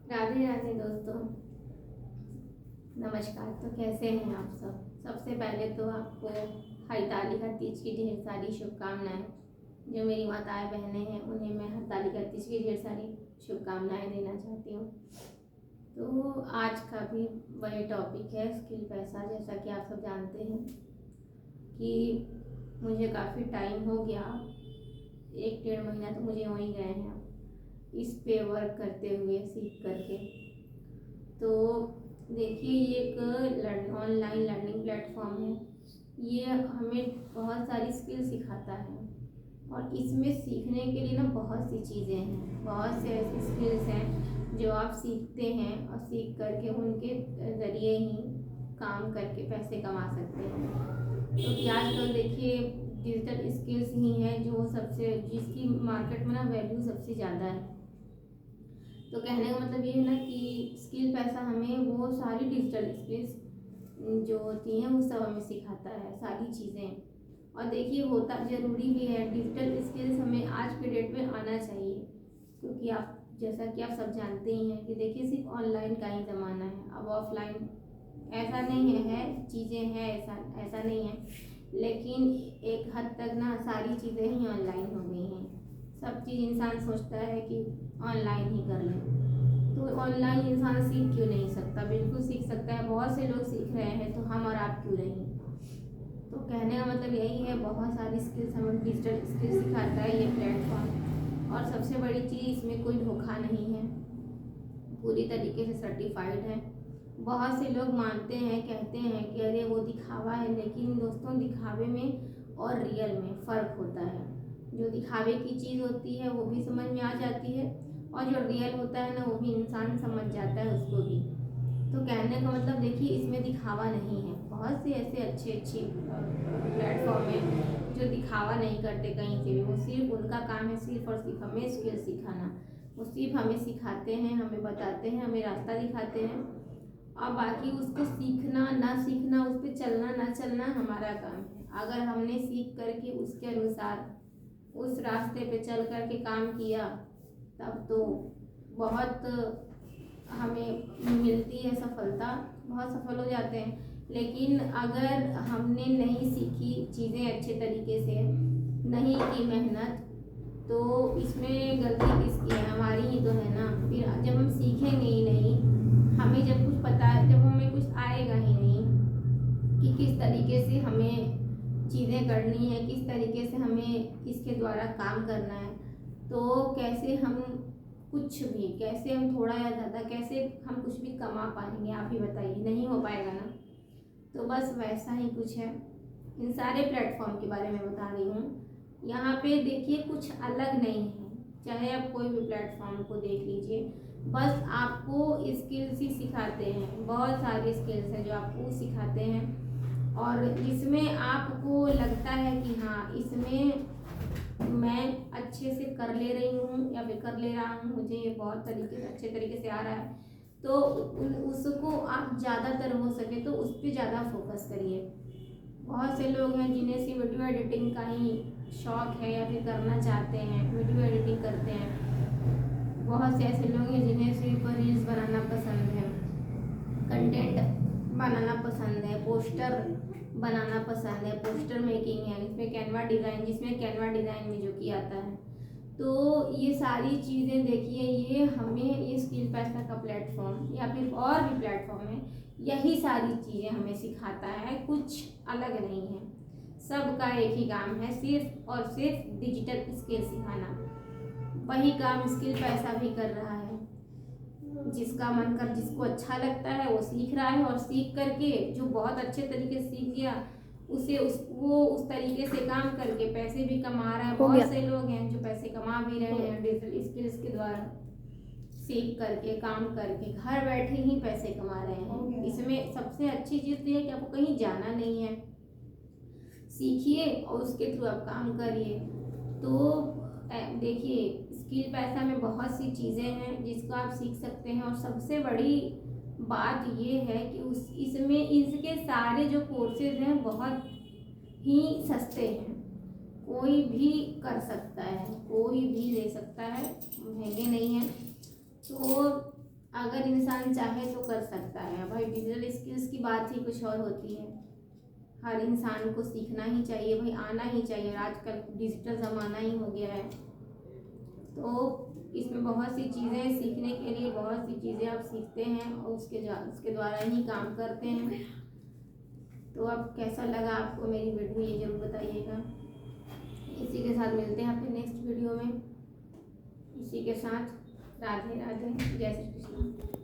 राधे राधे दोस्तों, नमस्कार। तो कैसे हैं आप सब? सबसे पहले तो आपको हरतालिका तीज की ढेर सारी शुभकामनाएं। जो मेरी माताएं बहनें हैं उन्हें मैं हरतालिका तीज की ढेर सारी शुभकामनाएं देना चाहती हूँ। तो आज का भी वही टॉपिक है, स्किल पैसा। जैसा कि आप सब जानते हैं कि मुझे काफ़ी टाइम हो गया, 1 डेढ़ महीना तो मुझे हो ही गए हैं इस पे वर्क करते हुए, सीख करके। तो देखिए, ये एक ऑनलाइन लर्निंग प्लेटफॉर्म है। ये हमें बहुत सारी स्किल सिखाता है और इसमें सीखने के लिए ना बहुत सी चीज़ें हैं, बहुत से ऐसी स्किल्स हैं जो आप सीखते हैं और सीख करके उनके ज़रिए ही काम करके पैसे कमा सकते हैं। तो कि आजकल देखिए डिजिटल स्किल्स ही हैं जो सबसे, जिसकी मार्केट में ना वैल्यू सबसे ज़्यादा है। तो कहने का मतलब ये है ना कि स्किल पैसा हमें वो सारी डिजिटल स्किल्स जो होती हैं वो सब हमें सिखाता है, सारी चीज़ें। और देखिए, होता ज़रूरी भी है, डिजिटल स्किल्स हमें आज के डेट में आना चाहिए। क्योंकि आप, जैसा कि आप सब जानते ही हैं कि देखिए सिर्फ ऑनलाइन का ही ज़माना है। अब ऑफलाइन ऐसा नहीं है चीज़ें हैं, ऐसा नहीं है। लेकिन एक हद तक ना सारी चीज़ें ही ऑनलाइन हो गई हैं। सब चीज़ इंसान सोचता है कि ऑनलाइन ही कर लें। तो ऑनलाइन इंसान सीख क्यों नहीं सकता? बिल्कुल सीख सकता है। बहुत से लोग सीख रहे हैं, तो हम और आप क्यों नहीं? तो कहने का मतलब यही है, बहुत सारी स्किल्स हमें डिजिटल स्किल्स सिखाता है ये प्लेटफॉर्म। और सबसे बड़ी चीज़, इसमें कोई धोखा नहीं है, पूरी तरीके से सर्टिफाइड है। बहुत से लोग मानते हैं, कहते हैं कि अरे वो दिखावा है, लेकिन दोस्तों दिखावे में और रियल में फ़र्क होता है। जो दिखावे की चीज़ होती है वो भी समझ में आ जाती है, और जो रियल होता है ना वो भी इंसान समझ जाता है उसको भी। तो कहने का मतलब देखिए, इसमें दिखावा नहीं है। बहुत से ऐसे अच्छे अच्छे प्लेटफॉर्म है जो दिखावा नहीं करते कहीं से भी। वो सिर्फ उनका काम है सिर्फ और सिर्फ हमें स्किल सिखाना। वो सिर्फ हमें सिखाते हैं, हमें बताते हैं, हमें रास्ता दिखाते हैं, और बाकी उसको सीखना ना सीखना, उस पर चलना ना चलना हमारा काम है। अगर हमने सीख करके उसके अनुसार उस रास्ते पे चल करके काम किया, तब तो बहुत हमें मिलती है सफलता, बहुत सफल हो जाते हैं। लेकिन अगर हमने नहीं सीखी चीज़ें अच्छे तरीके से, नहीं की मेहनत, तो इसमें गलती किसकी है? हमारी ही तो है ना। फिर जब हम सीखेंगे ही नहीं, हमें जब कुछ पता, जब हमें कुछ आएगा ही नहीं कि किस तरीके से हमें चीज़ें करनी है, किस तरीके से हमें इसके द्वारा काम करना है, तो कैसे हम कुछ भी, कैसे हम थोड़ा या ज़्यादा, कैसे हम कुछ भी कमा पाएंगे? आप ही बताइए, नहीं हो पाएगा ना। तो बस वैसा ही कुछ है। इन सारे प्लेटफॉर्म के बारे में बता रही हूँ। यहाँ पे देखिए कुछ अलग नहीं है, चाहे आप कोई भी प्लेटफॉर्म को देख लीजिए, बस आपको स्किल्स ही सिखाते हैं। बहुत सारी स्किल्स हैं जो आपको सिखाते हैं, और जिसमें आपको लगता है कि हाँ, इसमें मैं अच्छे से कर ले रही हूँ या फिर कर ले रहा हूँ, मुझे ये बहुत तरीके से अच्छे तरीके से आ रहा है, तो उसको आप ज़्यादातर हो सके तो उस पर ज़्यादा फोकस करिए। बहुत से लोग हैं जिन्हें सिर्फ वीडियो एडिटिंग का ही शौक है या फिर करना चाहते हैं, वीडियो एडिटिंग करते हैं। बहुत से ऐसे लोग हैं जिन्हें सिर्फ रील्स बनाना पसंद है, कंटेंट बनाना पसंद है, पोस्टर बनाना पसंद है, पोस्टर मेकिंग है, इसमें कैनवा डिज़ाइन, जिसमें कैनवा डिज़ाइन में जो किया आता है। तो ये सारी चीज़ें देखिए, ये हमें, ये स्किल पैसा का प्लेटफॉर्म या फिर और भी प्लेटफॉर्म है, यही सारी चीज़ें हमें सिखाता है, कुछ अलग नहीं है। सबका एक ही काम है, सिर्फ और सिर्फ डिजिटल स्किल सिखाना। वही काम स्किल पैसा भी कर रहा है। जिसका मन कर, जिसको अच्छा लगता है वो सीख रहा है, और सीख करके जो बहुत अच्छे तरीके से सीख गया, वो उस तरीके से काम करके पैसे भी कमा रहा है। बहुत से लोग हैं जो पैसे कमा भी रहे हैं डिजिटल स्किल्स के द्वारा, सीख करके, काम करके, घर बैठे ही पैसे कमा रहे हैं। इसमें सबसे अच्छी चीज़ ये है कि आपको कहीं जाना नहीं है। सीखिए और उसके थ्रू आप काम करिए। तो देखिए, स्किल पैसा में बहुत सी चीज़ें हैं जिसको आप सीख सकते हैं, और सबसे बड़ी बात ये है कि इसमें इसके सारे जो कोर्सेज हैं बहुत ही सस्ते हैं। कोई भी कर सकता है, कोई भी ले सकता है, महंगे नहीं हैं। तो अगर इंसान चाहे तो कर सकता है। भाई डिजिटल स्किल्स की बात ही कुछ और होती है। हर इंसान को सीखना ही चाहिए भाई, आना ही चाहिए। और आजकल डिजिटल ज़माना ही हो गया है, तो इसमें बहुत सी चीज़ें सीखने के लिए, बहुत सी चीज़ें आप सीखते हैं और उसके द्वारा ही काम करते हैं। तो अब कैसा लगा आपको मेरी वीडियो, ये जरूर बताइएगा। इसी के साथ मिलते हैं अपने नेक्स्ट वीडियो में। इसी के साथ राधे राधे, जय श्री कृष्ण।